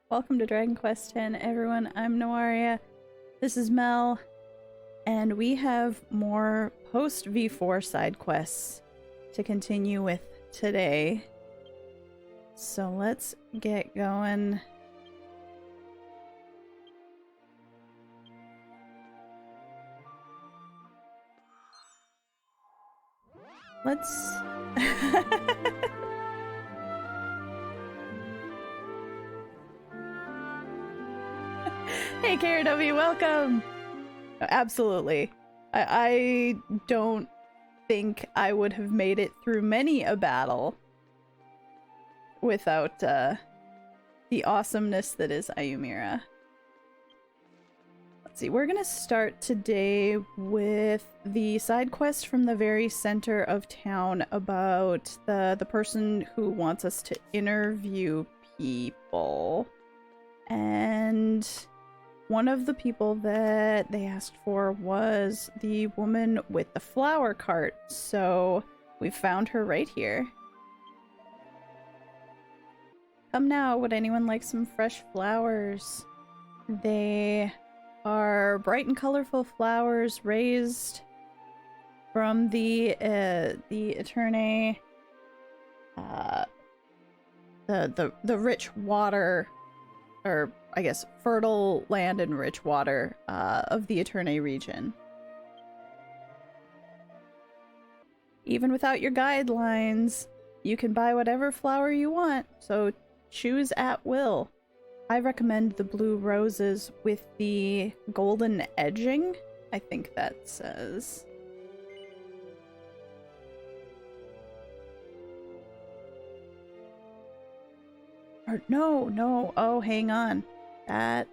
Welcome to Dragon Quest X, everyone. I'm Noaria. This is Mel, and we have more post V4 side quests to continue with today. So let's get going. Let's... Hey KRW, welcome! Absolutely. I don't think I would have made it through many a battle without the awesomeness that is Ayumira. Let's see, we're gonna start today with the side quest from the very center of town about the person who wants us to interview people. And one of the people that they asked for was the woman with the flower cart, so we found her right here. Come now, would anyone like some fresh flowers? They are bright and colorful flowers raised from the Eternae, the rich water, or I guess fertile land and rich water of the Eternae region. Even without your guidelines, you can buy whatever flower you want, so choose at will. I recommend the blue roses with the golden edging, I think that says. Or no, oh, hang on. That...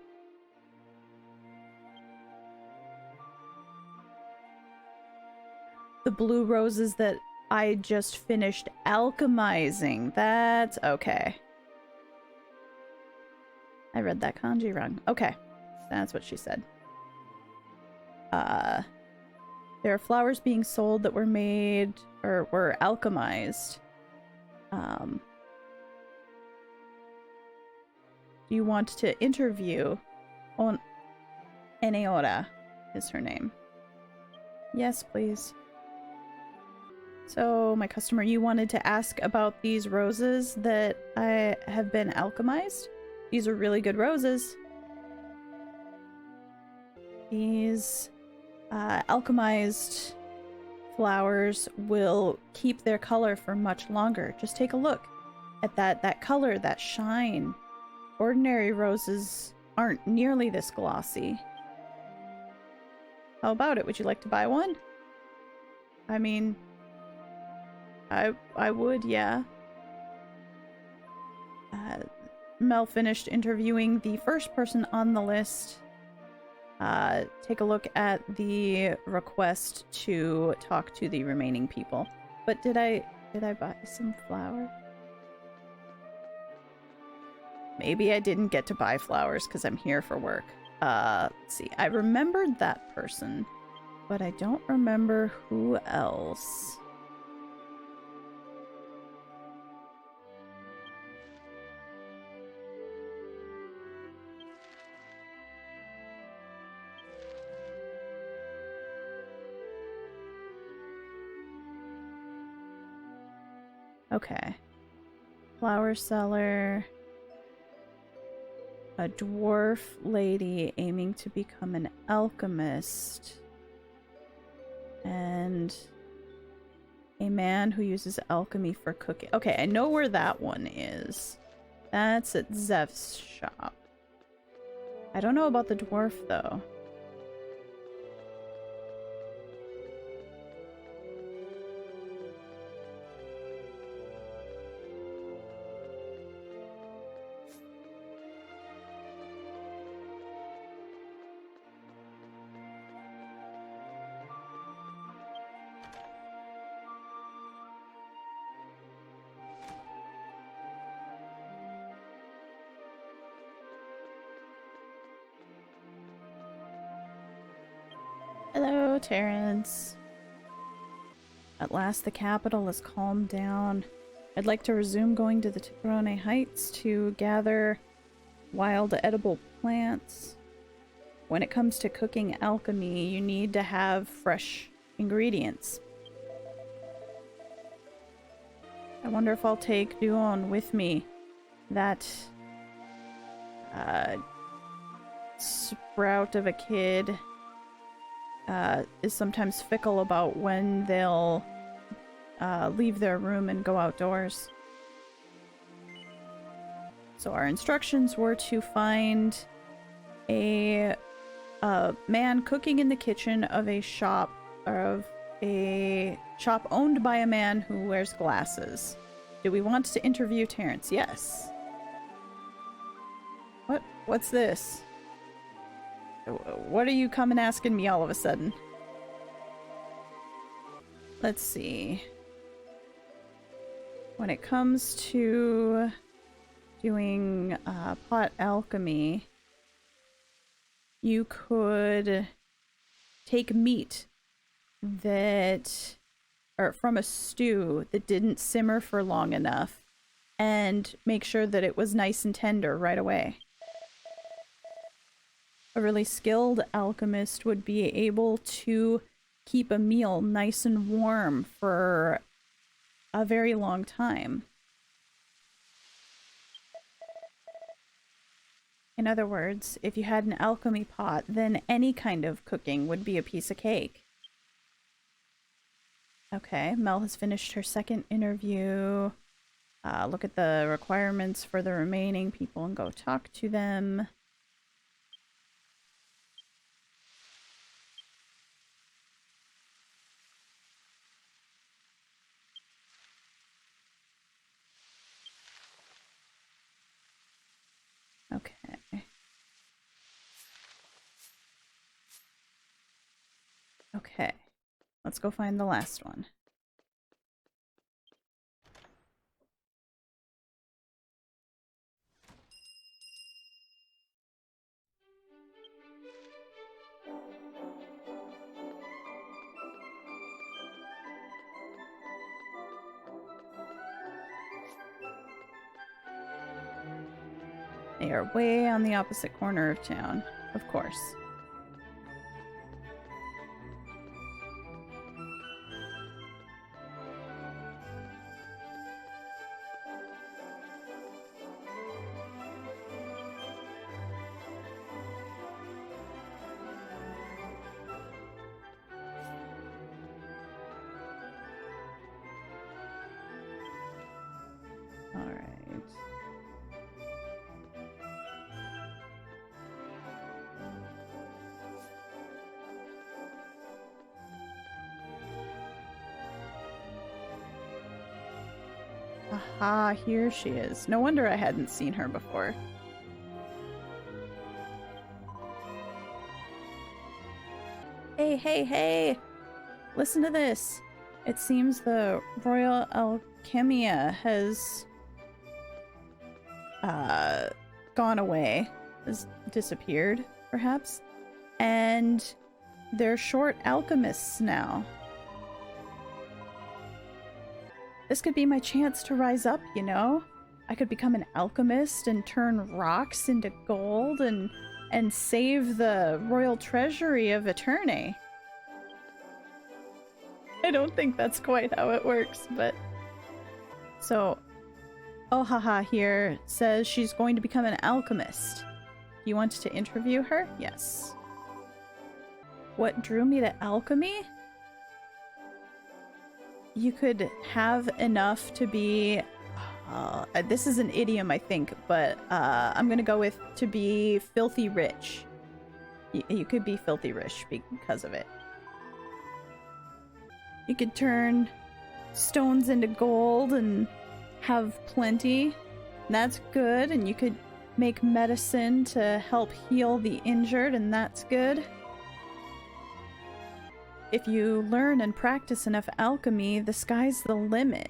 The blue roses that I just finished alchemizing. That's okay. I read that kanji wrong. Okay. That's what she said. There are flowers being sold that were made, or were alchemized. Do you want to interview Eneora is her name. Yes, please. So, my customer, you wanted to ask about these roses that I have been alchemized? These are really good roses. These alchemized flowers will keep their color for much longer. Just take a look at that color, that shine. Ordinary roses aren't nearly this glossy. How about it? Would you like to buy one? I mean, I would, yeah. Mel finished interviewing the first person on the list. Take a look at the request to talk to the remaining people. But did I buy some flour? Maybe I didn't get to buy flowers because I'm here for work. Let's see. I remembered that person, but I don't remember who else. Okay. Flower seller. A dwarf lady aiming to become an alchemist. And a man who uses alchemy for cooking. Okay, I know where that one is. That's at Zeph's shop. I don't know about the dwarf, though. Hello, Terrence. At last the capital has calmed down. I'd like to resume going to the Tiburone Heights to gather wild edible plants. When it comes to cooking alchemy, you need to have fresh ingredients. I wonder if I'll take Duon with me. That sprout of a kid is sometimes fickle about when they'll leave their room and go outdoors. So our instructions were to find a man cooking in the kitchen of a shop owned by a man who wears glasses. Do we want to interview Terrence? Yes. What's this? What are you coming asking me all of a sudden? Let's see. When it comes to doing pot alchemy, you could take meat from a stew that didn't simmer for long enough and make sure that it was nice and tender right away. A really skilled alchemist would be able to keep a meal nice and warm for a very long time. In other words, if you had an alchemy pot, then any kind of cooking would be a piece of cake. Okay, Mel has finished her second interview. Look at the requirements for the remaining people and go talk to them. Okay. Okay. Let's go find the last one. They are way on the opposite corner of town, of course. Aha, here she is. No wonder I hadn't seen her before. Hey, hey, hey! Listen to this. It seems the Royal Alchemia has gone away. Has disappeared, perhaps. And they're short alchemists now. This could be my chance to rise up, you know? I could become an alchemist and turn rocks into gold and save the royal treasury of Eternity. I don't think that's quite how it works, but... So, Ohaha here says she's going to become an alchemist. You want to interview her? Yes. What drew me to alchemy? You could have enough to be... this is an idiom, I think, but I'm gonna go with to be filthy rich. You could be filthy rich because of it. You could turn stones into gold and have plenty. That's good, and you could make medicine to help heal the injured, and that's good. If you learn and practice enough alchemy, the sky's the limit.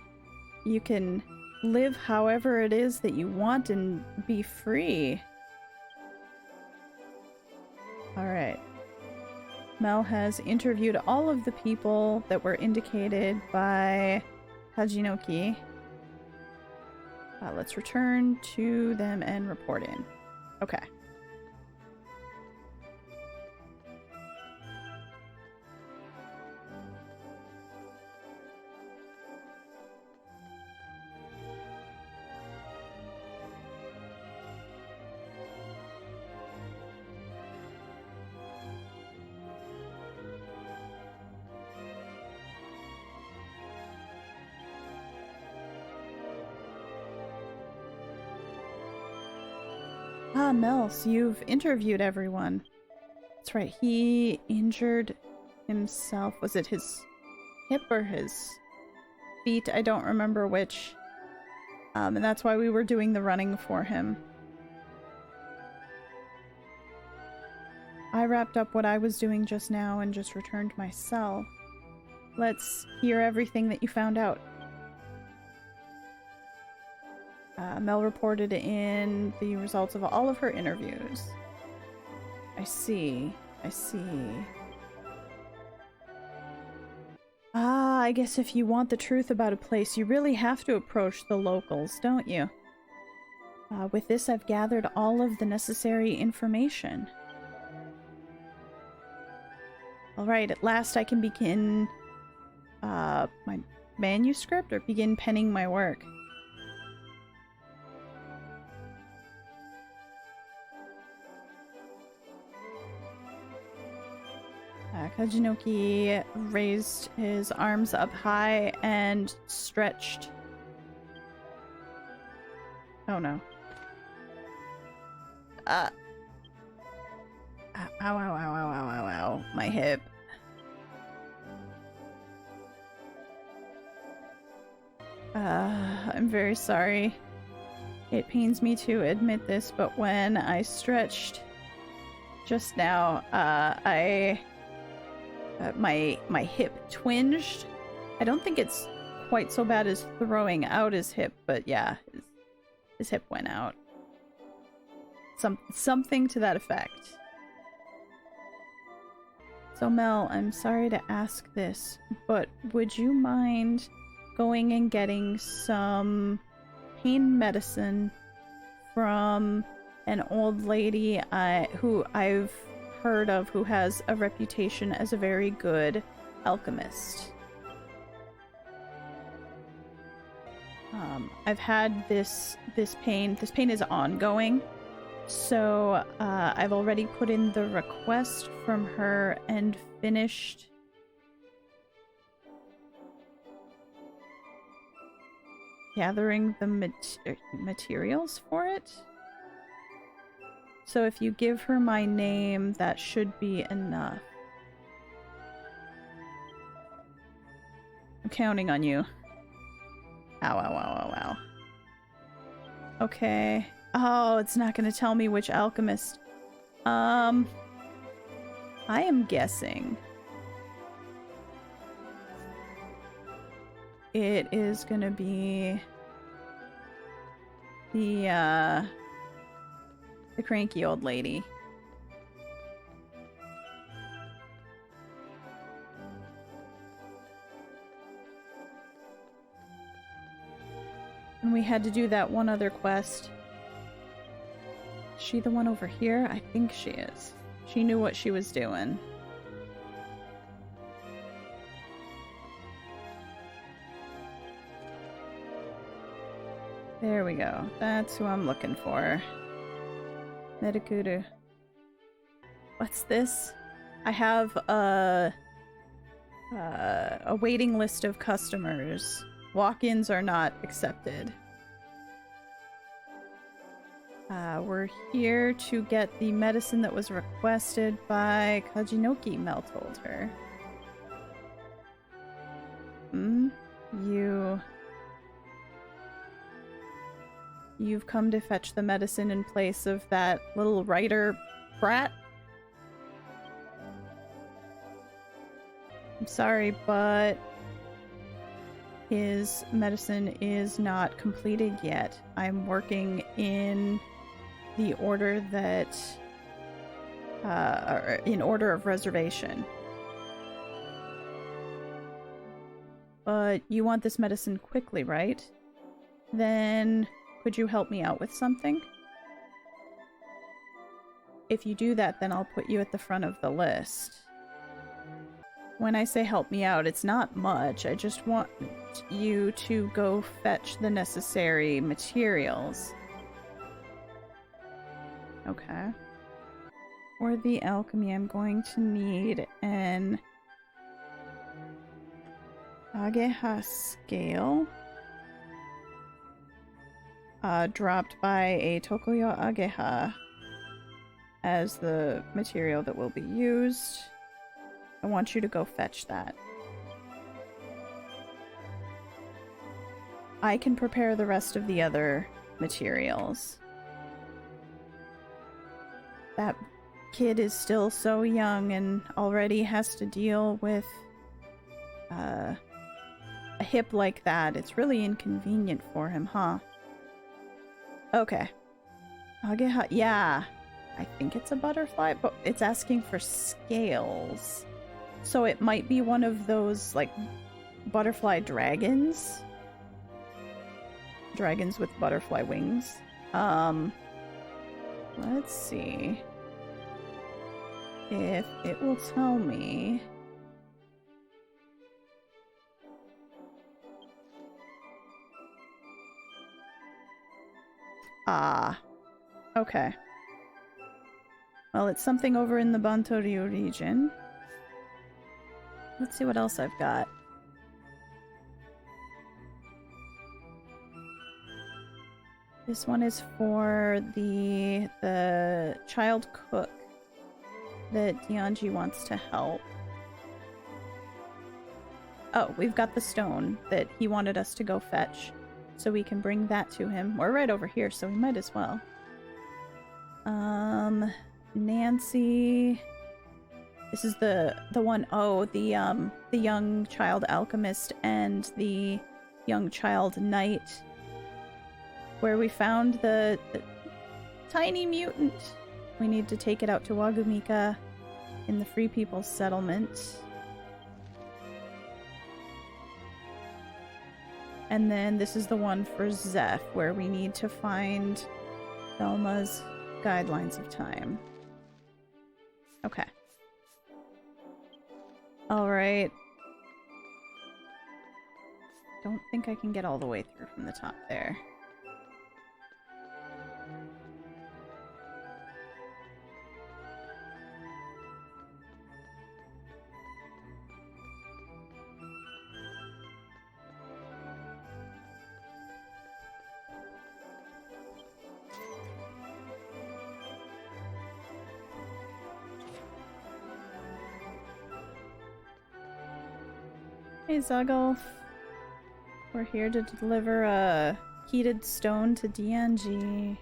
You can live however it is that you want and be free. Alright. Mel has interviewed all of the people that were indicated by Hajinoki. Let's return to them and report in. Okay. Ah, Mel, so you've interviewed everyone. That's right, he injured himself. Was it his hip or his feet? I don't remember which. And that's why we were doing the running for him. I wrapped up what I was doing just now and just returned my cell. Let's hear everything that you found out. Mel reported in the results of all of her interviews. I see. I see. Ah, I guess if you want the truth about a place, you really have to approach the locals, don't you? With this, I've gathered all of the necessary information. Alright, at last I can begin my manuscript, or begin penning my work. Kajinoki raised his arms up high and stretched. Oh no. Ow, ow, ow, ow, ow, ow, ow. My hip. I'm very sorry. It pains me to admit this, but when I stretched just now, my hip twinged. I don't think it's quite so bad as throwing out his hip, but yeah, his hip went out. Something to that effect. So Mel, I'm sorry to ask this, but would you mind going and getting some pain medicine from an old lady who I've heard of, who has a reputation as a very good alchemist? I've had this pain is ongoing, so I've already put in the request from her and finished gathering the materials for it. So if you give her my name, that should be enough. I'm counting on you. Ow, ow, ow, ow, ow. Okay. Oh, it's not gonna tell me which alchemist. I am guessing it is gonna be the cranky old lady. And we had to do that one other quest. Is she the one over here? I think she is. She knew what she was doing. There we go. That's who I'm looking for. Medikudu. What's this? I have a waiting list of customers. Walk-ins are not accepted. We're here to get the medicine that was requested by Kajinoki, Mel told her. You've come to fetch the medicine in place of that little writer brat? I'm sorry, but his medicine is not completed yet. I'm working in the order that in order of reservation. But you want this medicine quickly, right? Then could you help me out with something? if you do that, then I'll put you at the front of the list. When I say help me out, it's not much. I just want you to go fetch the necessary materials. Okay. For the alchemy, I'm going to need an Ageha scale. Dropped by a Tokuyo Ageha as the material that will be used. I want you to go fetch that. I can prepare the rest of the other materials. That kid is still so young and already has to deal with a hip like that. It's really inconvenient for him, huh? Okay. Ageha, yeah. I think it's a butterfly, but it's asking for scales. So it might be one of those, like, butterfly dragons. Dragons with butterfly wings. Let's see if it will tell me. Ah, okay. Well, it's something over in the Bantoryu region. Let's see what else I've got. This one is for the child cook that Dianji wants to help. Oh, we've got the stone that he wanted us to go fetch, so we can bring that to him. We're right over here, so we might as well. Nancy. This is the one, oh, the young child alchemist and the young child knight, where we found the tiny mutant. We need to take it out to Wagumika in the Free People's Settlement. And then this is the one for Zeph, where we need to find Velma's Guidelines of Time. Okay. Alright. Don't think I can get all the way through from the top there. Hey Zuggle, we're here to deliver a heated stone to DNG.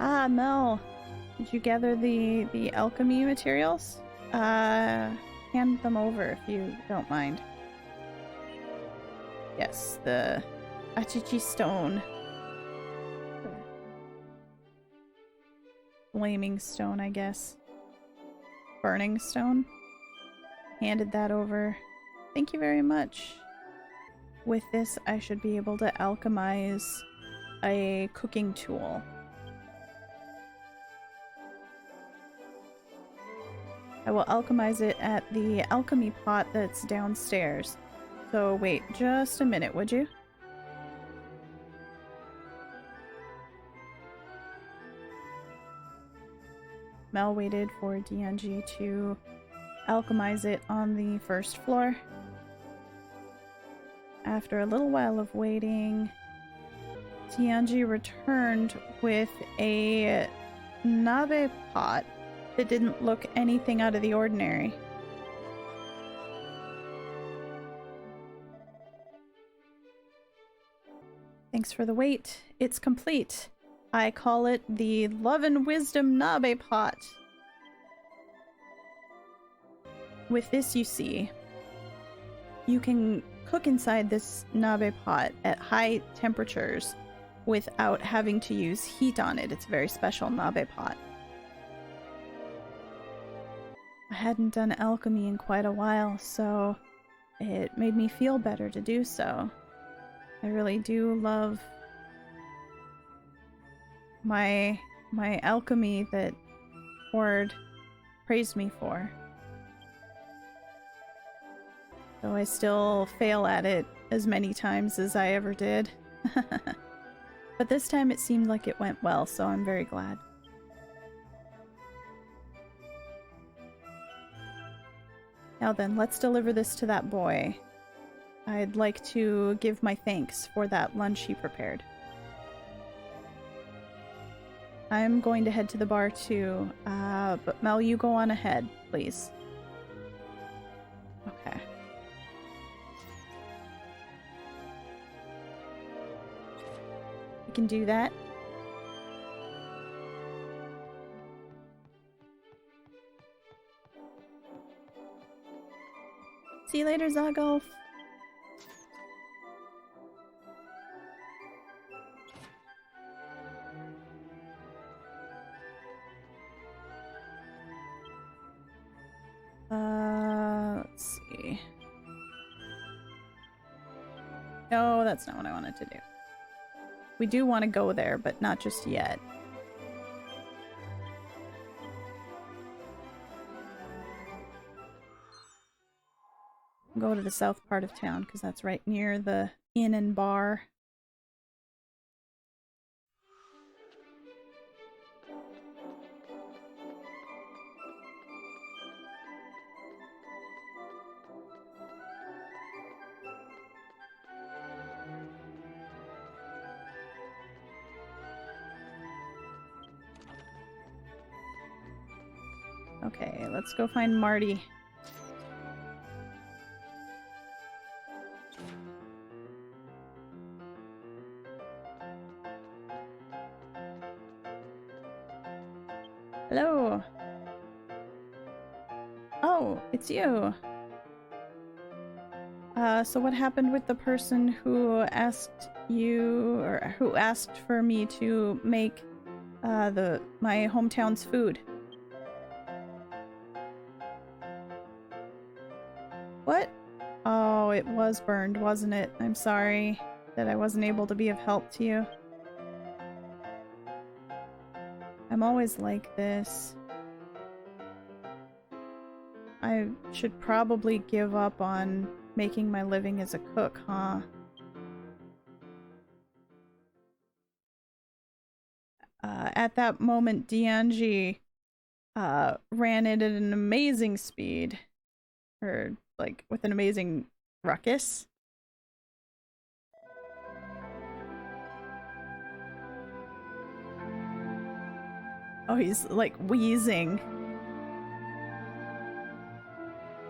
Ah, Mel, did you gather the alchemy materials? Hand them over if you don't mind. Yes, the Achichi stone. Flaming stone, I guess. Burning stone. Handed that over. Thank you very much. With this, I should be able to alchemize a cooking tool. I will alchemize it at the alchemy pot that's downstairs. So wait just a minute, would you? Mel waited for DNG to alchemize it on the first floor. After a little while of waiting, DNG returned with a nabe pot that didn't look anything out of the ordinary. Thanks for the wait. It's complete. I call it the Love and Wisdom Nabe Pot. With this, you see, you can cook inside this nabe pot at high temperatures without having to use heat on it. It's a very special nabe pot. I hadn't done alchemy in quite a while, so it made me feel better to do so. I really do love my alchemy that Horde praised me for. Though I still fail at it as many times as I ever did. But this time it seemed like it went well, so I'm very glad. Now then, let's deliver this to that boy. I'd like to give my thanks for that lunch he prepared. I'm going to head to the bar too, but Mel, you go on ahead, please. Okay. We can do that. See you later, Zagolf. Let's see. No, that's not what I wanted to do. We do want to go there, but not just yet. Go to the south part of town, because that's right near the inn and bar. Okay, let's go find Marty. Hello. Oh, it's you. So what happened with the person who asked you, or who asked for me to make my hometown's food? What? Oh, it was burned, wasn't it? I'm sorry that I wasn't able to be of help to you. I'm always like this. I should probably give up on making my living as a cook, huh? At that moment, Dianji ran in at an amazing speed. Or, like, with an amazing ruckus. Oh, he's, like, wheezing.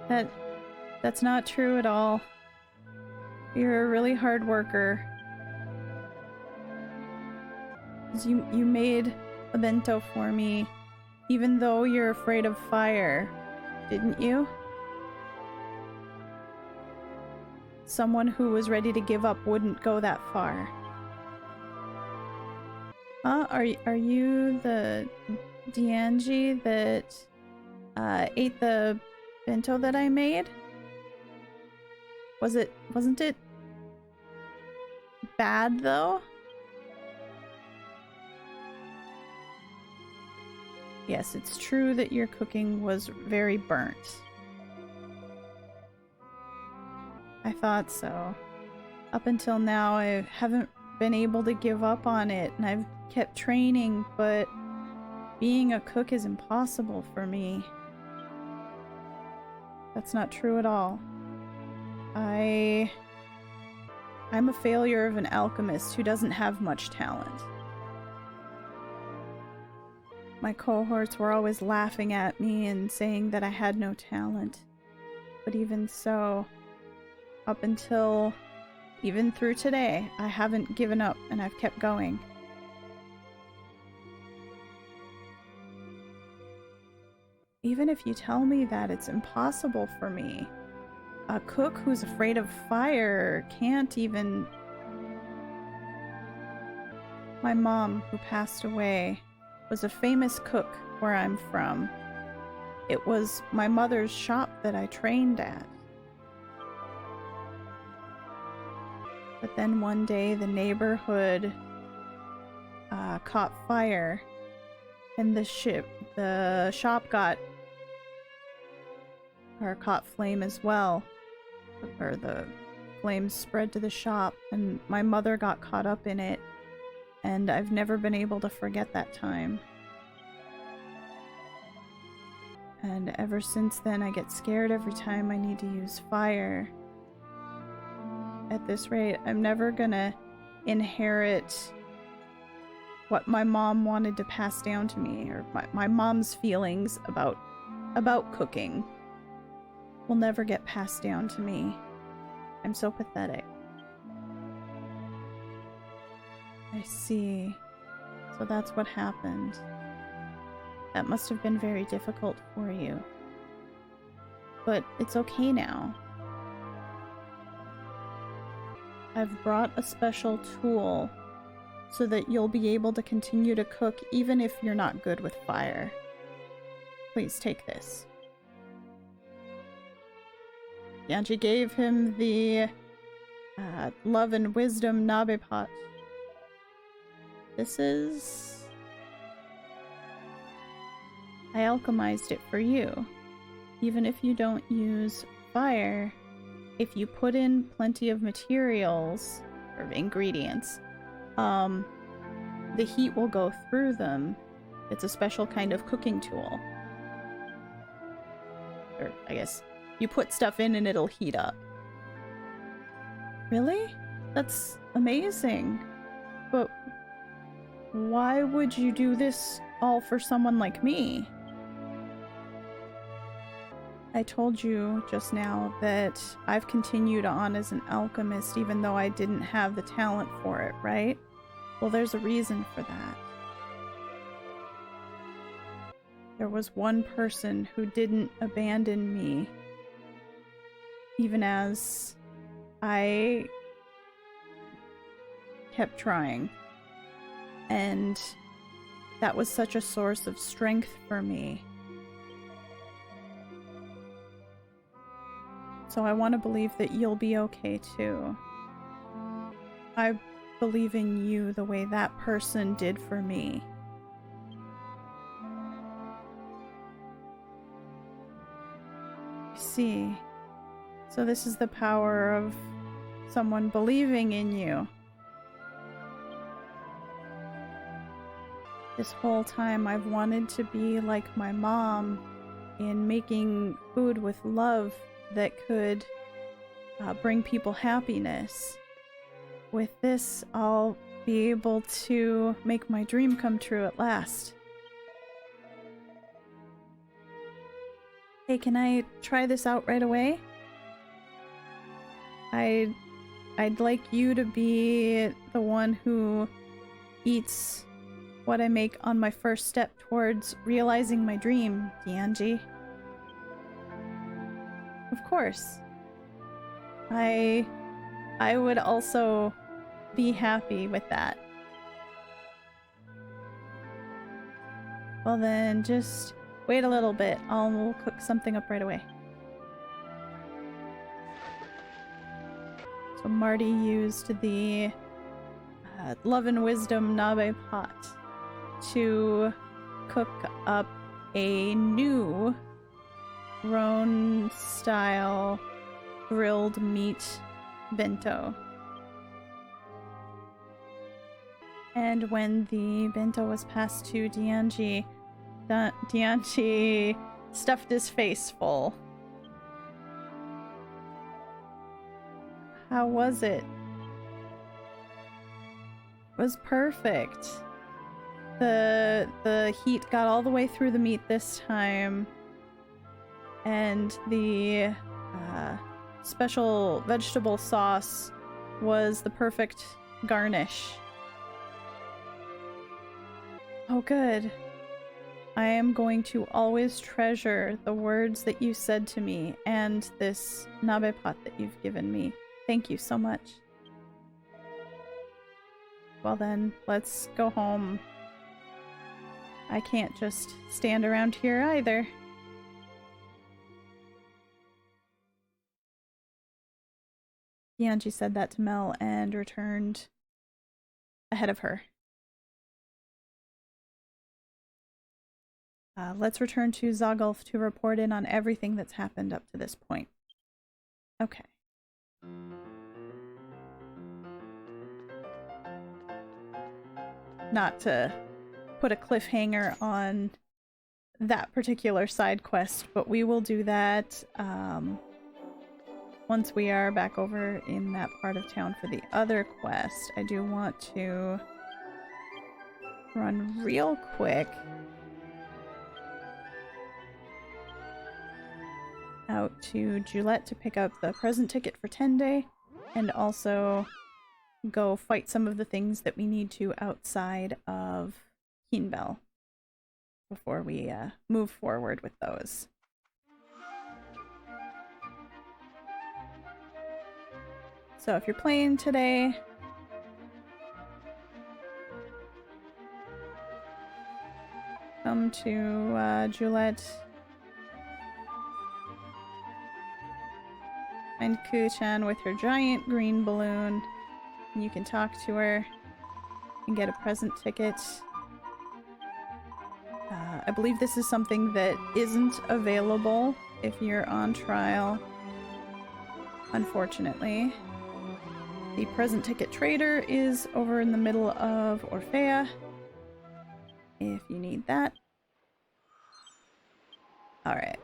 That's not true at all. You're a really hard worker. You made a bento for me, even though you're afraid of fire, didn't you? Someone who was ready to give up wouldn't go that far. Huh? Are you the Dianji that ate the bento that I made? Wasn't it bad though? Yes, it's true that your cooking was very burnt. I thought so. Up until now, I haven't been able to give up on it, and I've kept training, but being a cook is impossible for me. That's not true at all. I'm a failure of an alchemist who doesn't have much talent. My cohorts were always laughing at me and saying that I had no talent. But even so, up until even through today, I haven't given up and I've kept going. Even if you tell me that it's impossible for me, a cook who's afraid of fire can't even... My mom, who passed away, was a famous cook where I'm from. It was my mother's shop that I trained at. But then one day the neighborhood caught fire, and the shop caught flame as well. Or the flames spread to the shop, and my mother got caught up in it, and I've never been able to forget that time. And ever since then, I get scared every time I need to use fire. At this rate, I'm never gonna inherit what my mom wanted to pass down to me, or my mom's feelings about cooking will never get passed down to me. I'm so pathetic. I see. So that's what happened. That must have been very difficult for you. But it's okay now. I've brought a special tool so that you'll be able to continue to cook even if you're not good with fire. Please take this. Yanji gave him the Love and Wisdom Nabe pot. This is... I alchemized it for you. Even if you don't use fire, if you put in plenty of materials, or ingredients, the heat will go through them. It's a special kind of cooking tool. Or, I guess, you put stuff in and it'll heat up. Really? That's amazing. But why would you do this all for someone like me? I told you just now that I've continued on as an alchemist even though I didn't have the talent for it, right? Well, there's a reason for that. There was one person who didn't abandon me, even as I kept trying. And that was such a source of strength for me. So I want to believe that you'll be okay too. I believe in you the way that person did for me. I see. So this is the power of someone believing in you. This whole time I've wanted to be like my mom in making food with love that could bring people happiness. With this, I'll be able to make my dream come true at last. Hey, can I try this out right away? I'd like you to be the one who eats what I make on my first step towards realizing my dream, Dianji. Of course. I would also be happy with that. Well then, just wait a little bit. I'll cook something up right away. So Marty used the Love and Wisdom Nabe pot to cook up a new Roan-style grilled meat bento. And when the bento was passed to Dianji, Dianji stuffed his face full. How was it? It was perfect. The heat got all the way through the meat this time, and the special vegetable sauce was the perfect garnish. Oh, good. I am going to always treasure the words that you said to me and this nabe pot that you've given me. Thank you so much. Well then, let's go home. I can't just stand around here either. Bianchi said that to Mel and returned ahead of her. Let's return to Zagulf to report in on everything that's happened up to this point. Okay. Not to put a cliffhanger on that particular side quest, but we will do that once we are back over in that part of town for the other quest. I do want to run real quick out to Gillette to pick up the present ticket for 10-day, and also go fight some of the things that we need to outside of Kinbel before we move forward with those. So if you're playing today, come to Gillette. Find Ku-chan with her giant green balloon, and you can talk to her and get a present ticket. I believe this is something that isn't available if you're on trial, unfortunately. The present ticket trader is over in the middle of Orphea, if you need that. Alright.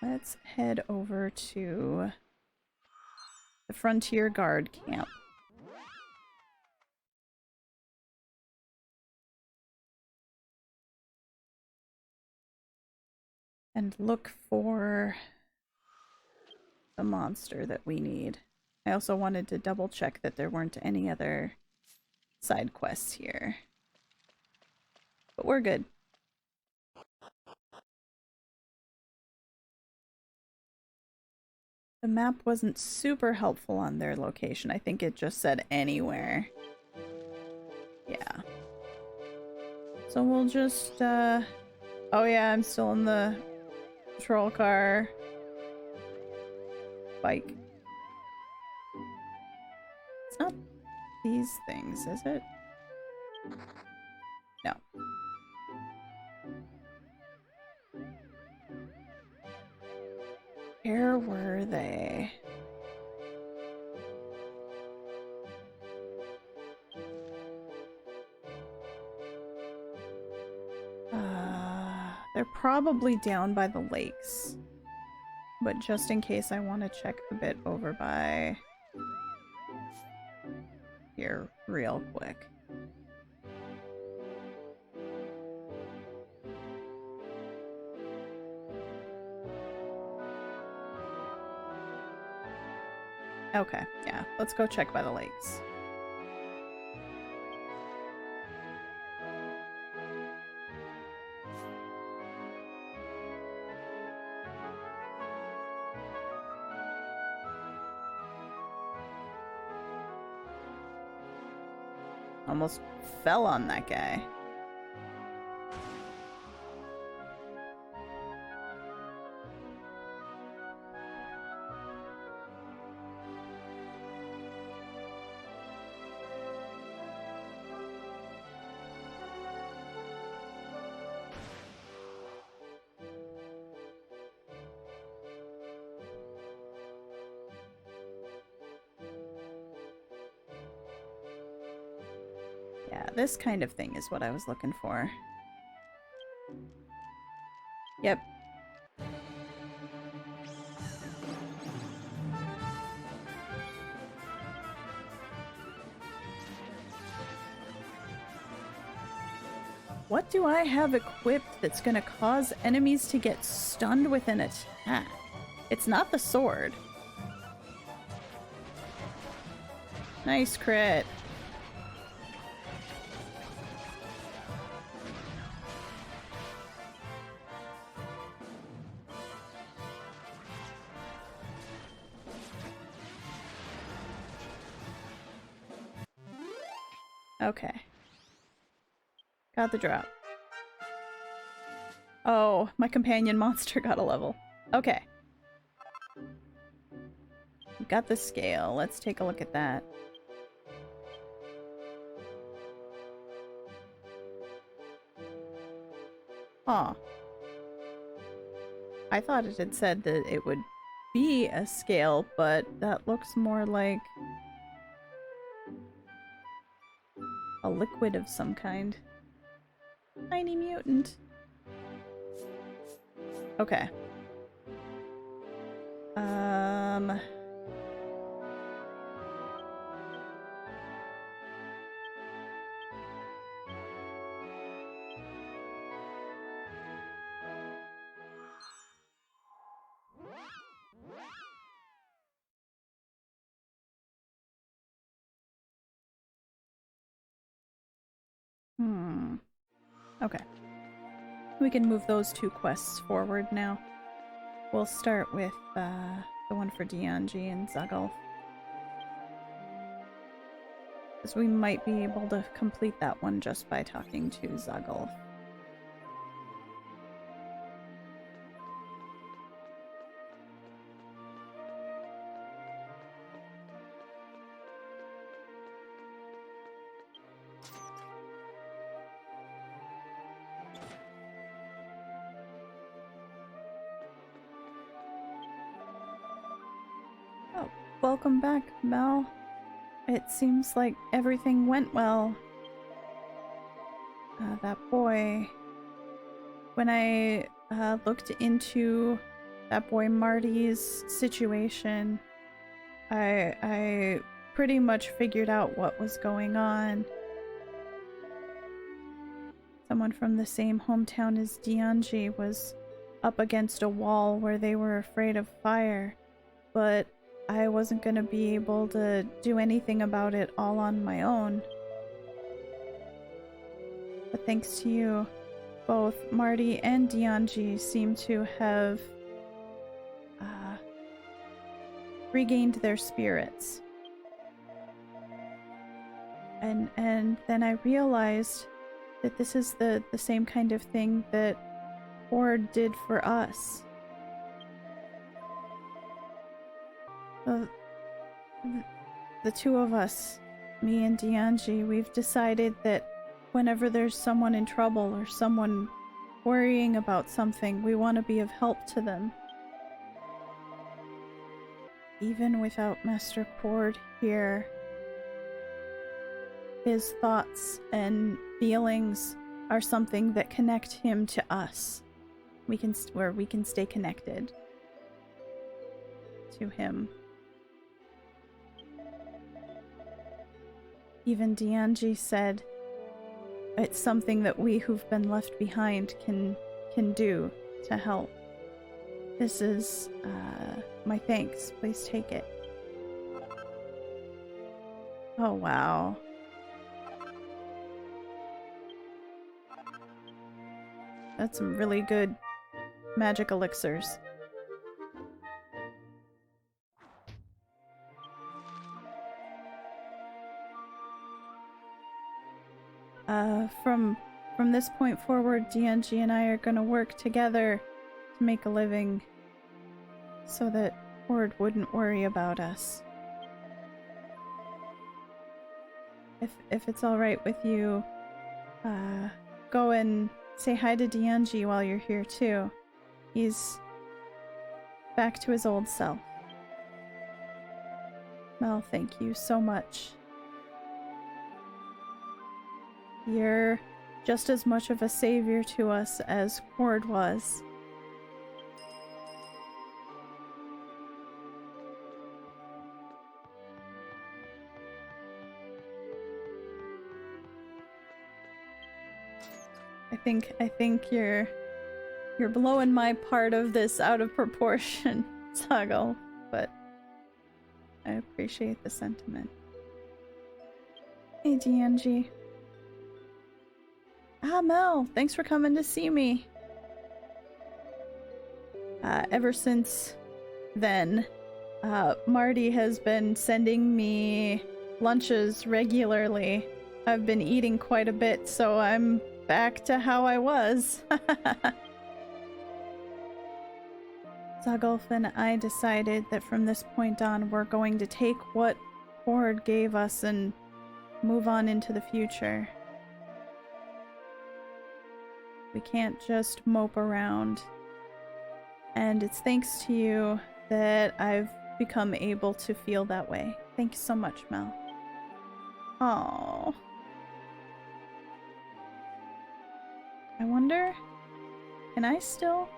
Let's head over to the Frontier Guard camp. And look for the monster that we need. I also wanted to double check that there weren't any other side quests here. But we're good. The map wasn't super helpful on their location. I think it just said anywhere. Yeah. So we'll just, oh yeah, I'm still in the patrol car. Bike. It's not these things, is it? No. Where were they? They're probably down by the lakes. But just in case, I want to check a bit over by here real quick. Okay, yeah, let's go check by the lakes. Almost fell on that guy. Yeah, this kind of thing is what I was looking for. Yep. What do I have equipped that's gonna cause enemies to get stunned with an attack? It's not the sword. Nice crit. Okay. Got the drop. Oh, my companion monster got a level. Okay. got the scale. Let's take a look at that. Huh. I thought it had said that it would be a scale, but that looks more like a liquid of some kind. Tiny mutant. Okay. Okay. We can move those two quests forward now. We'll start with the one for Dianji and Zuggle. Because we might be able to complete that one just by talking to Zuggle. Welcome back, Mel. It seems like everything went well. That boy... When I looked into that boy Marty's situation, I pretty much figured out what was going on. Someone from the same hometown as Dianji was up against a wall where they were afraid of fire, but I wasn't gonna be able to do anything about it all on my own. But thanks to you, both Marty and Dianji seem to have regained their spirits. And then I realized that this is the same kind of thing that Horde did for us. The two of us, me and Dianji, we've decided that whenever there's someone in trouble or someone worrying about something, we want to be of help to them. Even without Master Cord here, his thoughts and feelings are something that connect him to us. Where we can stay connected to him. Even Dianji said it's something that we who've been left behind can do to help. This is my thanks. Please take it. Oh wow. That's some really good magic elixirs. From this point forward, Dianji and I are gonna work together to make a living so that Horde wouldn't worry about us. If it's alright with you, go and say hi to Dianji while you're here too. He's back to his old self. Mel, thank you so much. You're just as much of a savior to us as Horde was. I think you're blowing my part of this out of proportion, Zuggle, but I appreciate the sentiment. Hey, Dianji. Ah, Mel, thanks for coming to see me. Ever since then, Marty has been sending me lunches regularly. I've been eating quite a bit, so I'm back to how I was. Zagulf and I decided that from this point on, we're going to take what Horde gave us and move on into the future. We can't just mope around. And it's thanks to you that I've become able to feel that way. Thank you so much, Mel. Oh. I wonder, can I still?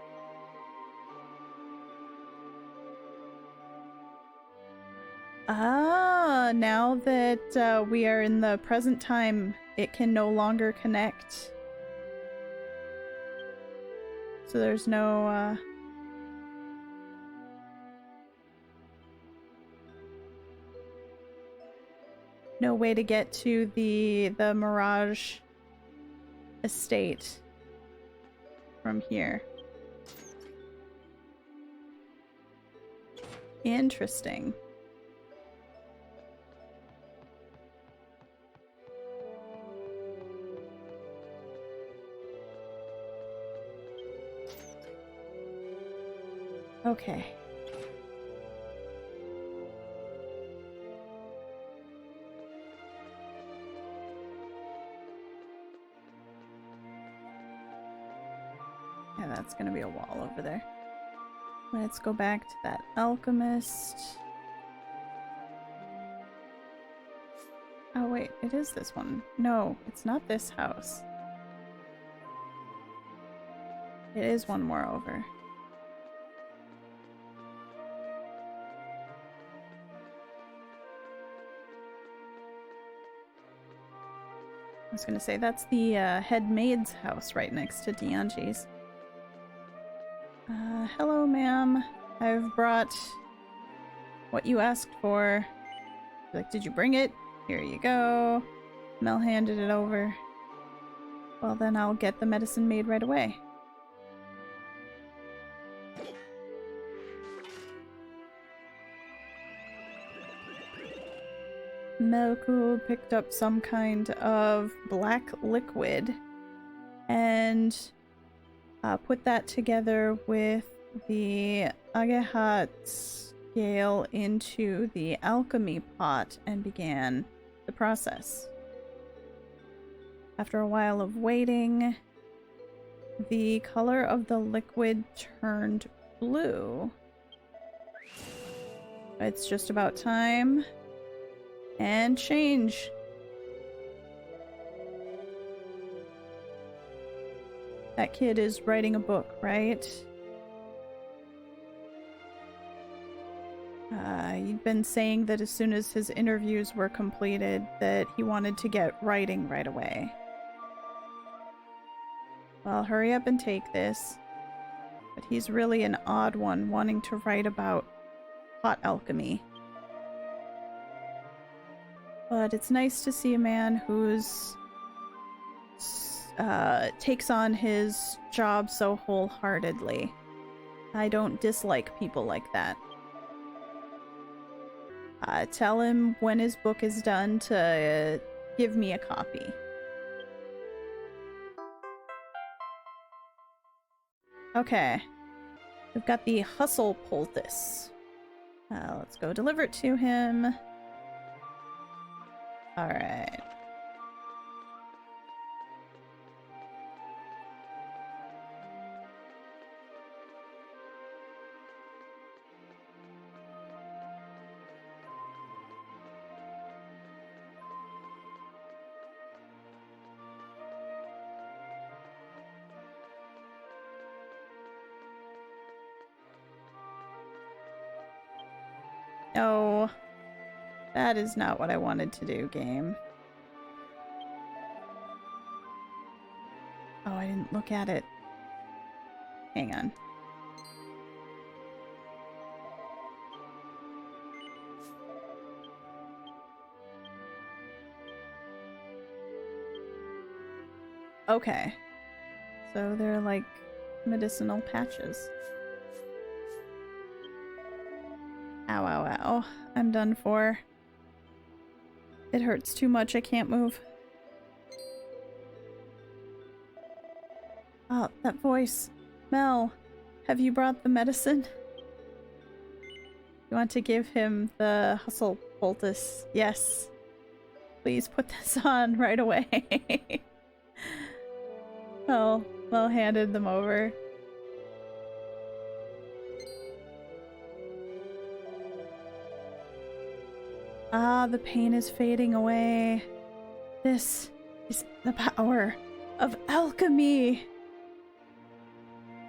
Ah, now that we are in the present time, it can no longer connect. So there's no, no way to get to the Mirage estate from here. Interesting. Okay. Yeah, that's gonna be a wall over there. Let's go back to that alchemist. Oh wait, it is this one. No, it's not this house. It is one more over. I was gonna say, that's the head maid's house right next to Dianji's. Hello, ma'am. I've brought what you asked for. Like, did you bring it? Here you go. Mel handed it over. Well, then I'll get the medicine made right away. Melku picked up some kind of black liquid and put that together with the Agehat scale into the alchemy pot and began the process. After a while of waiting, the color of the liquid turned blue. It's just about time. And change. That kid is writing a book, right? He'd been saying that as soon as his interviews were completed, that he wanted to get writing right away. Well, hurry up and take this. But he's really an odd one, wanting to write about hot alchemy. But it's nice to see a man who's takes on his job so wholeheartedly. I don't dislike people like that. Tell him when his book is done to give me a copy. Okay. We've got the hustle poultice. Let's go deliver it to him. Alright. No. That is not what I wanted to do, game. Oh, I didn't look at it. Hang on. Okay. So they're like medicinal patches. Ow, ow, ow. I'm done for. It hurts too much, I can't move. Oh, that voice. Mel, have you brought the medicine? You want to give him the hustle poultice? Yes. Please put this on right away. Well, handed them over. Ah, the pain is fading away. This is the power of alchemy.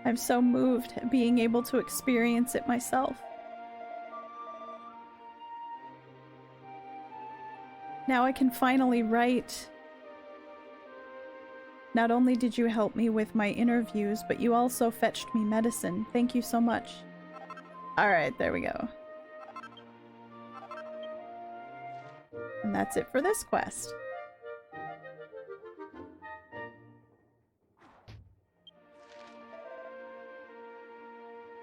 I'm so moved at being able to experience it myself. Now I can finally write. Not only did you help me with my interviews, but you also fetched me medicine. Thank you so much. Alright, there we go. And that's it for this quest.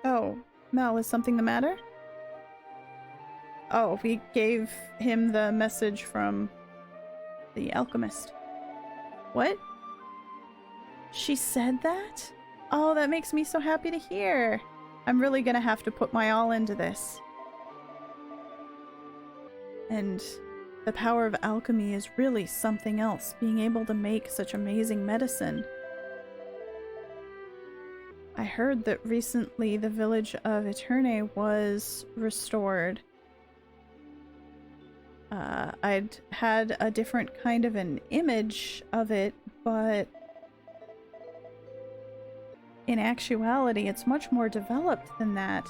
Oh, Mel, is something the matter? Oh, we gave him the message from the alchemist. What? She said that? Oh, that makes me so happy to hear. I'm really gonna have to put my all into this. And the power of alchemy is really something else, being able to make such amazing medicine. I heard that recently the village of Eterne was restored. I'd had a different kind of an image of it, but in actuality, it's much more developed than that.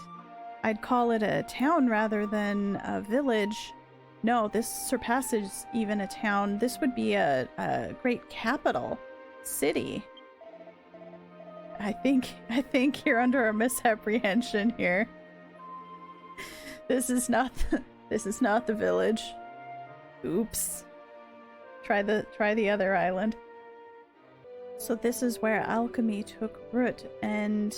I'd call it a town rather than a village. No, this surpasses even a town. This would be a great capital city. I think you're under a misapprehension here. This is not the village. Oops. Try the other island. So this is where alchemy took root and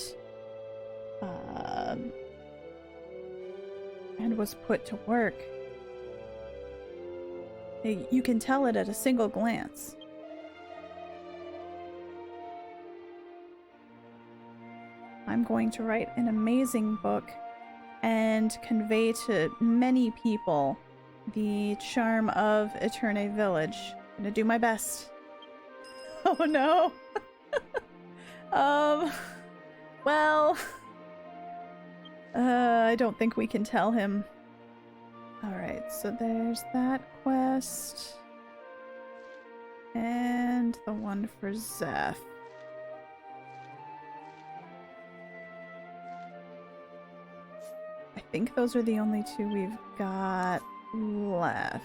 was put to work. You can tell it at a single glance. I'm going to write an amazing book and convey to many people the charm of Eterne Village. I'm gonna do my best. Oh no! Well... I don't think we can tell him. Alright, so there's that quest. And the one for Zeph. I think those are the only two we've got left.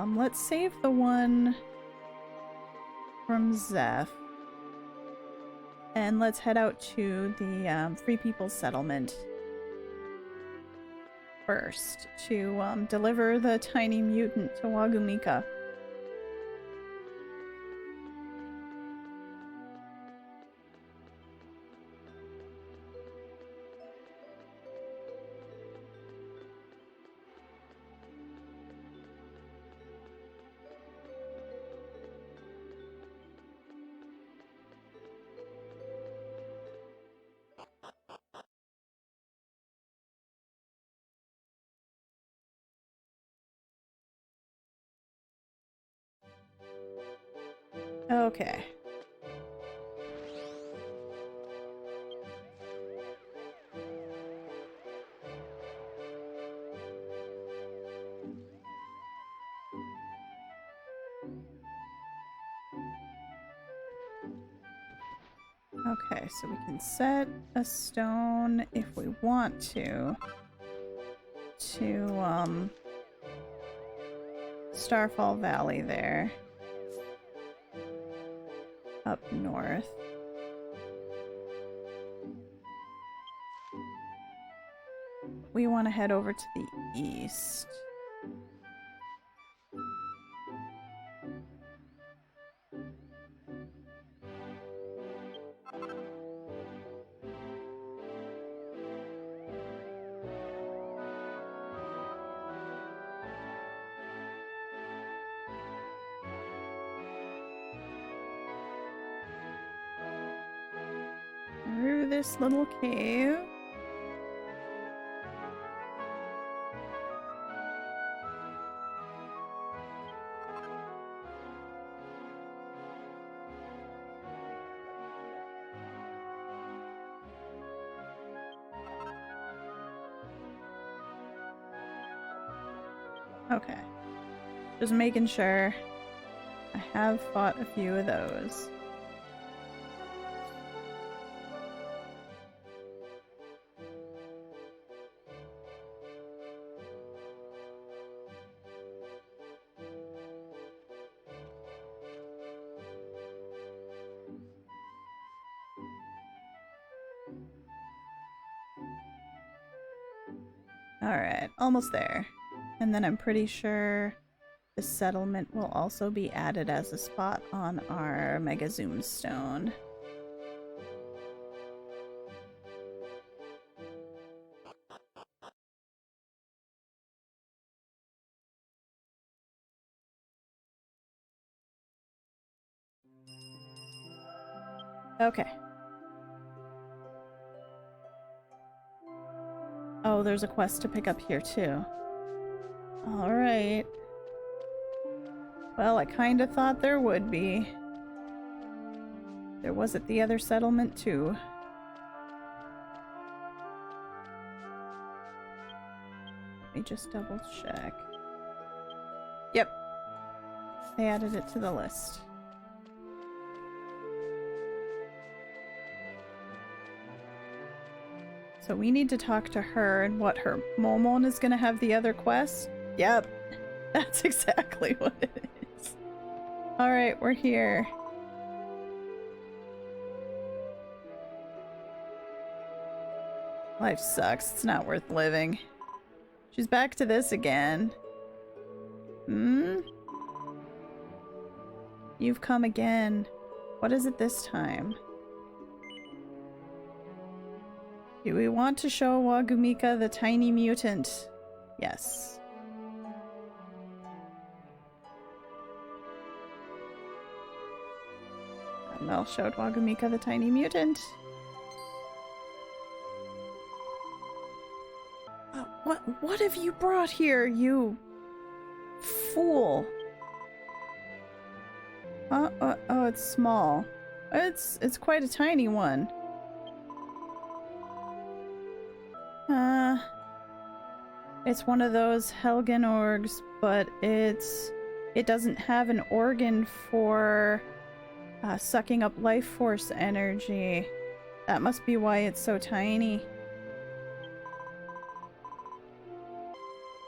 Let's save the one from Zeph. And let's head out to the Free People's Settlement first to deliver the tiny mutant to Wagumika. Okay. Okay, so we can set a stone if we want to Starfall Valley there. Up north. We want to head over to the east. Through this little cave. Okay. Just making sure. I have fought a few of those. Alright, almost there. And then I'm pretty sure the settlement will also be added as a spot on our Mega Zoom Stone. Okay. Oh, there's a quest to pick up here too. Alright. Well, I kinda thought there would be. There was at the other settlement too. Let me just double check. Yep. They added it to the list. So we need to talk to her and what her Momon is gonna have the other quest? Yep. That's exactly what it is. Alright, we're here. Life sucks. It's not worth living. She's back to this again. Hmm? You've come again. What is it this time? Do we want to show Wagumika the tiny mutant? Yes. Mel showed Wagumika the tiny mutant. What have you brought here, you fool? Oh, it's small. It's quite a tiny one. It's one of those Helgen orgs, but it doesn't have an organ for sucking up life force energy. That must be why it's so tiny.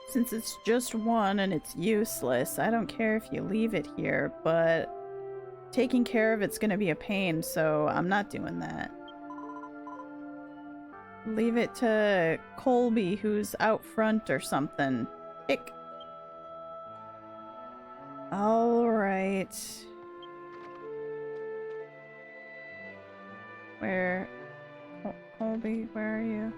Since it's just one and it's useless, I don't care if you leave it here, but taking care of it's gonna be a pain, so I'm not doing that. Leave it to Colby, who's out front or something. Ick. Alright. Where? Colby, where are you?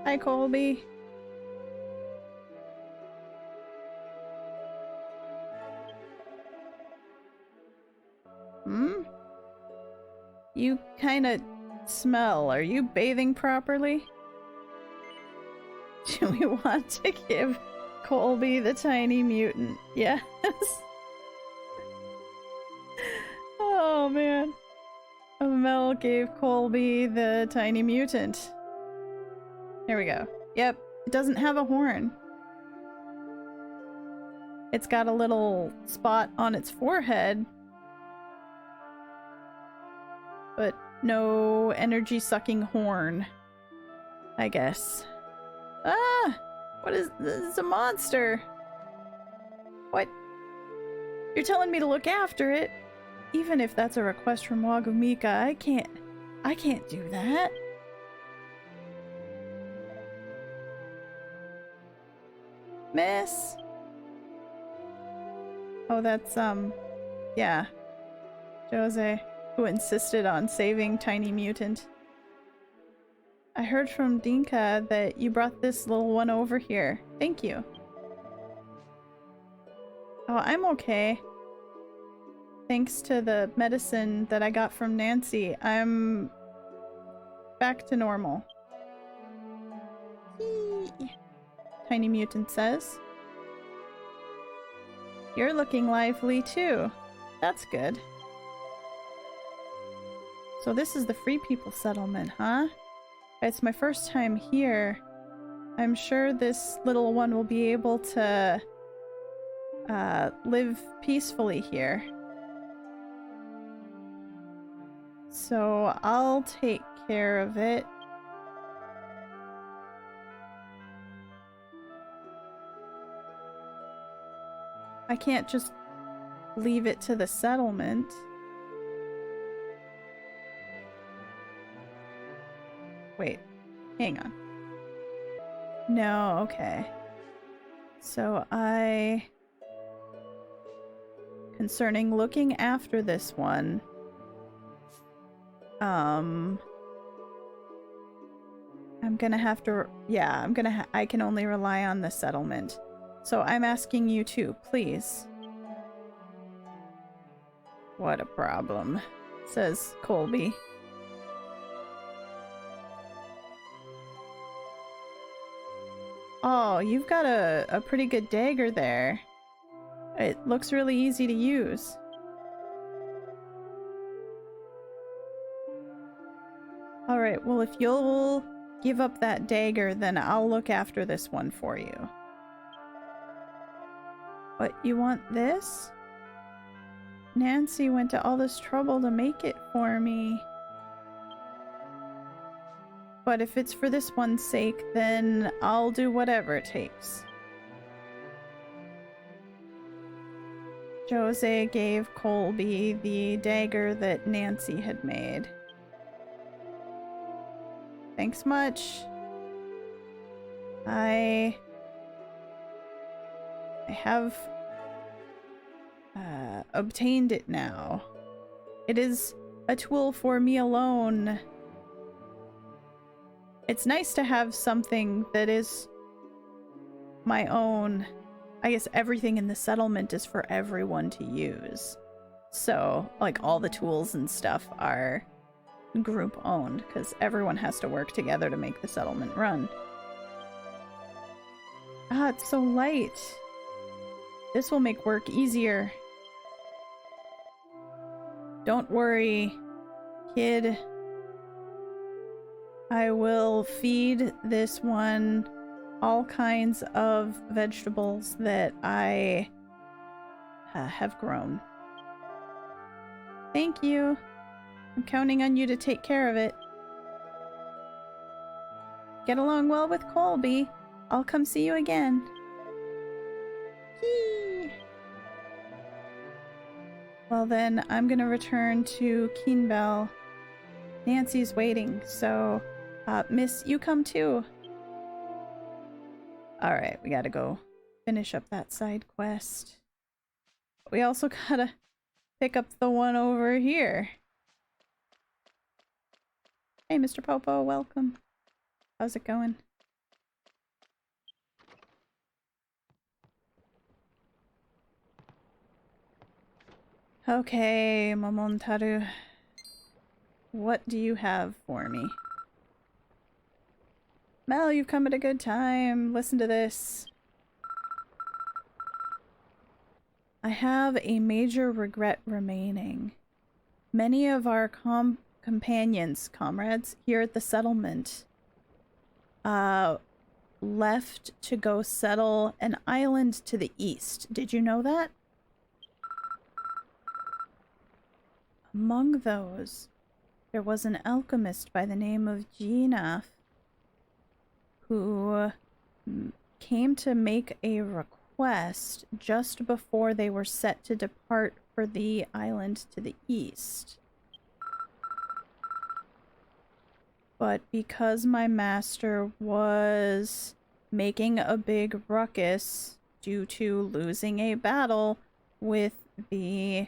Hi, Colby. Hmm? You kinda smell. Are you bathing properly? Do we want to give Colby the tiny mutant? Yes. Oh man. Mel gave Colby the tiny mutant. There we go. Yep. It doesn't have a horn. It's got a little spot on its forehead, but no energy sucking horn, I guess. Ah! What is this? Is a monster. What? You're telling me to look after it? Even if that's a request from Wagumika, I can't do that. Miss? Oh, that's, yeah. Jose, who insisted on saving Tiny Mutant. I heard from Dinka that you brought this little one over here. Thank you. Oh, I'm okay. Thanks to the medicine that I got from Nancy, I'm back to normal. Eee. Tiny Mutant says. You're looking lively too. That's good. So this is the Free People settlement, huh? It's my first time here. I'm sure this little one will be able to live peacefully here. So I'll take care of it. I can't just leave it to the settlement. Wait, hang on. No, okay. So concerning looking after this one, I'm gonna have to, yeah, I can only rely on the settlement. So I'm asking you too, please. What a problem, says Colby. Oh, you've got a pretty good dagger there. It looks really easy to use. Alright, well if you'll give up that dagger, then I'll look after this one for you. What, you want this? Nancy went to all this trouble to make it for me. But if it's for this one's sake, then I'll do whatever it takes. Jose gave Colby the dagger that Nancy had made. Thanks much. I have obtained it now. It is a tool for me alone. It's nice to have something that is my own. I guess everything in the settlement is for everyone to use. So, like, all the tools and stuff are group owned, because everyone has to work together to make the settlement run. Ah, it's so light. This will make work easier. Don't worry, kid. I will feed this one all kinds of vegetables that I have grown. Thank you. I'm counting on you to take care of it. Get along well with Colby. I'll come see you again. Yee. Well then, I'm gonna return to Kinbel. Nancy's waiting, so Miss, you come too. Alright, we gotta go finish up that side quest. We also gotta pick up the one over here. Hey, Mr. Popo, welcome. How's it going? Okay, Momontaru. What do you have for me? Mel, you've come at a good time. Listen to this. I have a major regret remaining. Many of our comrades here at the settlement left to go settle an island to the east. Did you know that? Among those, there was an alchemist by the name of Ginaf who came to make a request just before they were set to depart for the island to the east. But because my master was making a big ruckus due to losing a battle with the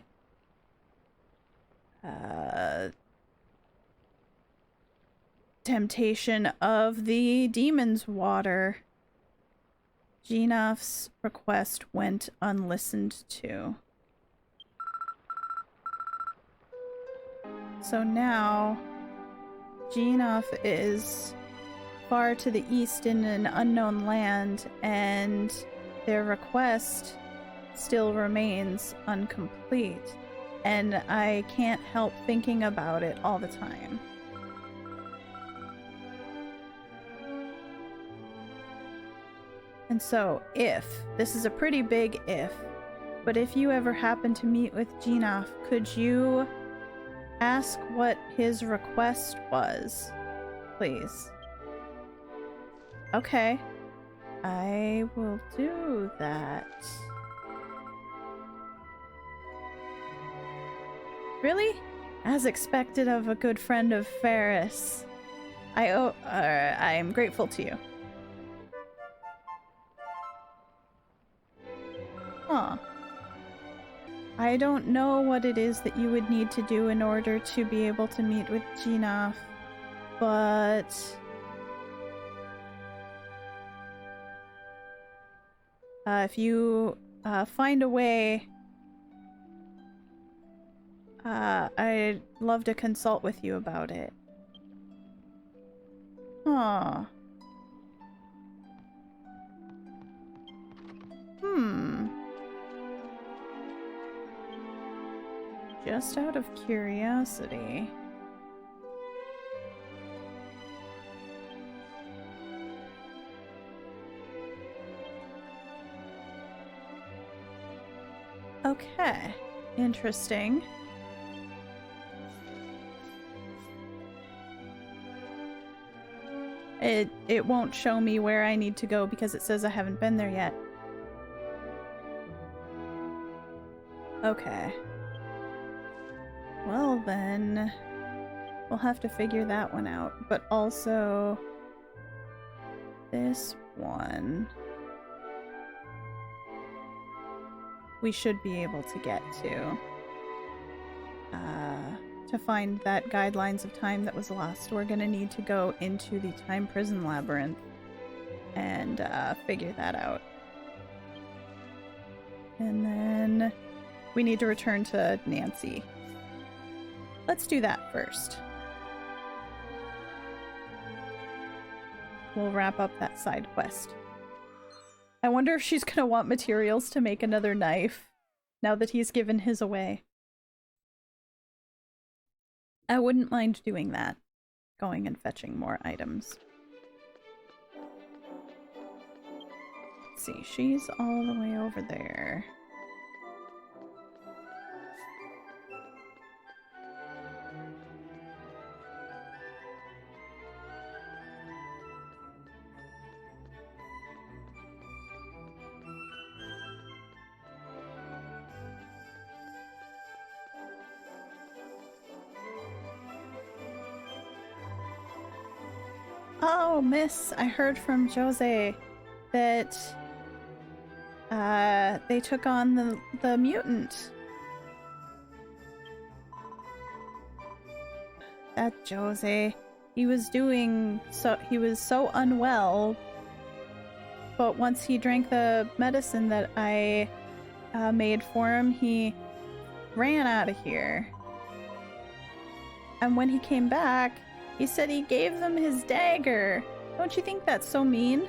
temptation of the demon's water, Ginaf's request went unlistened to. So now Ginaf is far to the east in an unknown land, and their request still remains incomplete. and I can't help thinking about it all the time. And so, this is a pretty big if, but if you ever happen to meet with Jinaf, could you ask what his request was, please? Okay. I will do that. Really? As expected of a good friend of Ferris. I am grateful to you. Huh. I don't know what it is that you would need to do in order to be able to meet with Jinaf, but if you find a way, I'd love to consult with you about it. Huh. Just out of curiosity. Okay. Interesting. It won't show me where I need to go because it says I haven't been there yet. Okay. Well then, we'll have to figure that one out. But also, this one we should be able to get to find that guidelines of time that was lost. We're gonna need to go into the time prison labyrinth and figure that out. And then we need to return to Nancy. Let's do that first. We'll wrap up that side quest. I wonder if she's gonna want materials to make another knife now that he's given his away. I wouldn't mind doing that. Going and fetching more items. Let's see, she's all the way over there. Oh, miss, I heard from Jose that they took on the mutant. That Jose, he was so unwell, but once he drank the medicine that I made for him, he ran out of here. And when he came back, he said he gave them his dagger. Don't you think that's so mean?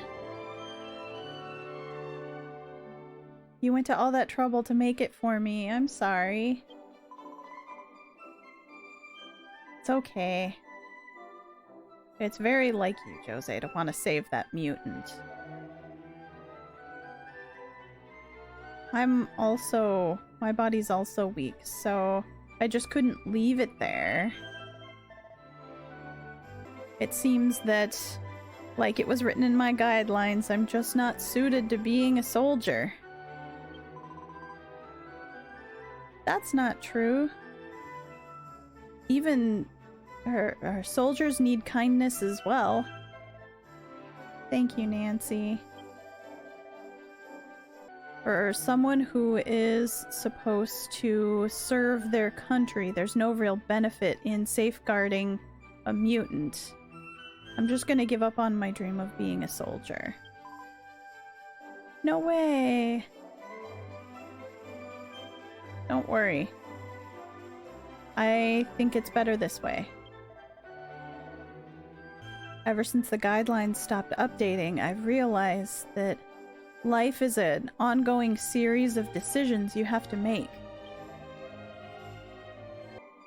You went to all that trouble to make it for me. I'm sorry. It's okay. It's very like you, Jose, to want to save that mutant. My body's also weak, so I just couldn't leave it there. It seems that, like it was written in my guidelines, I'm just not suited to being a soldier. That's not true. Even our soldiers need kindness as well. Thank you, Nancy. For someone who is supposed to serve their country, there's no real benefit in safeguarding a mutant. I'm just gonna give up on my dream of being a soldier. No way! Don't worry. I think it's better this way. Ever since the guidelines stopped updating, I've realized that life is an ongoing series of decisions you have to make.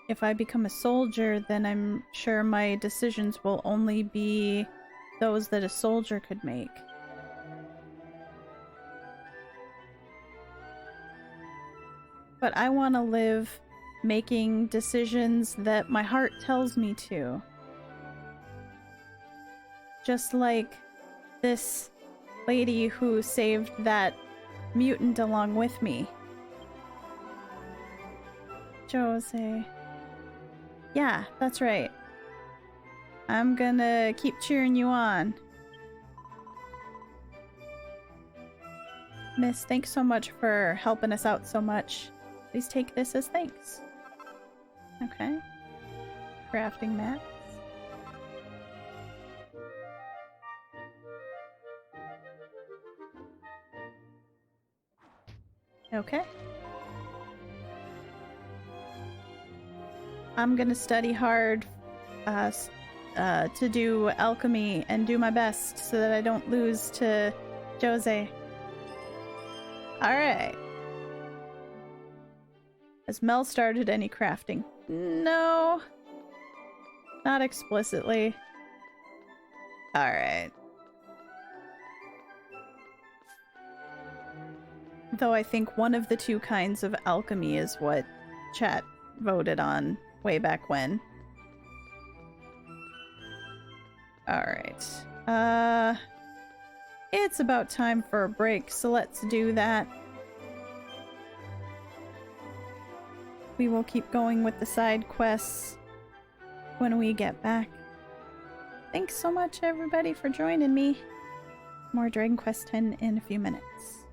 if I become a soldier, then I'm sure my decisions will only be those that a soldier could make. But I want to live making decisions that my heart tells me to. Just like this lady who saved that mutant along with me. Jose. Yeah, that's right. I'm gonna keep cheering you on. Miss, thanks so much for helping us out so much. Please take this as thanks. Okay. Crafting mats. Okay. I'm gonna study hard to do alchemy and do my best so that I don't lose to Jose. Alright. Has Mel started any crafting? No. Not explicitly. Alright. Though I think one of the two kinds of alchemy is what chat voted on way back when. Alright. It's about time for a break, so let's do that. We will keep going with the side quests when we get back. Thanks so much, everybody, for joining me. More Dragon Quest X in a few minutes.